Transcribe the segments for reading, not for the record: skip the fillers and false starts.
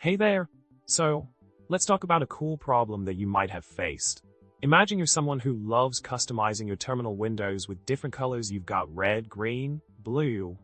Hey there! So, let's talk about a cool problem that you might have faced. Imagine you're someone who loves customizing your terminal windows with different colors. You've got red, green, blue,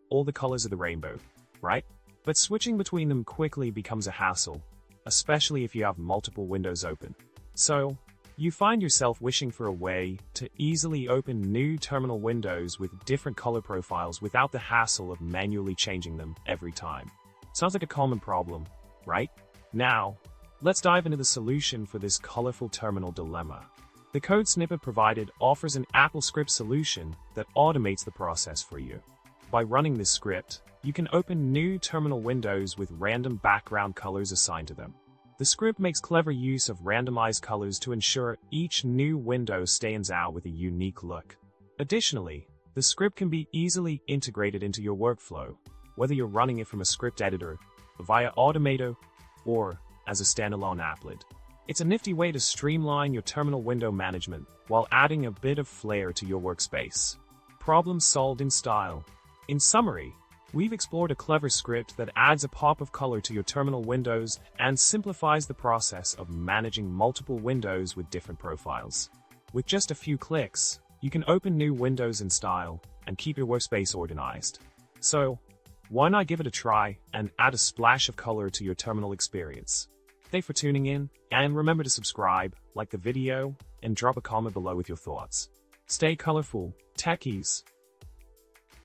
all the colors of the rainbow, right? But switching between them quickly becomes a hassle, especially if you have multiple windows open. So, you find yourself wishing for a way to easily open new terminal windows with different color profiles without the hassle of manually changing them every time. Sounds like a common problem, right? Now, let's dive into the solution for this colorful terminal dilemma. The code snippet provided offers an AppleScript solution that automates the process for you. By running this script, you can open new terminal windows with random background colors assigned to them. The script makes clever use of randomized colors to ensure each new window stands out with a unique look. Additionally, the script can be easily integrated into your workflow, whether you're running it from a script editor, via Automator, or as a standalone applet. It's a nifty way to streamline your terminal window management while adding a bit of flair to your workspace. Problem solved in style. In summary, we've explored a clever script that adds a pop of color to your terminal windows and simplifies the process of managing multiple windows with different profiles. With just a few clicks, you can open new windows in style and keep your workspace organized. So, why not give it a try and add a splash of color to your terminal experience? Thanks for tuning in, and remember to subscribe, like the video, and drop a comment below with your thoughts. Stay colorful, techies!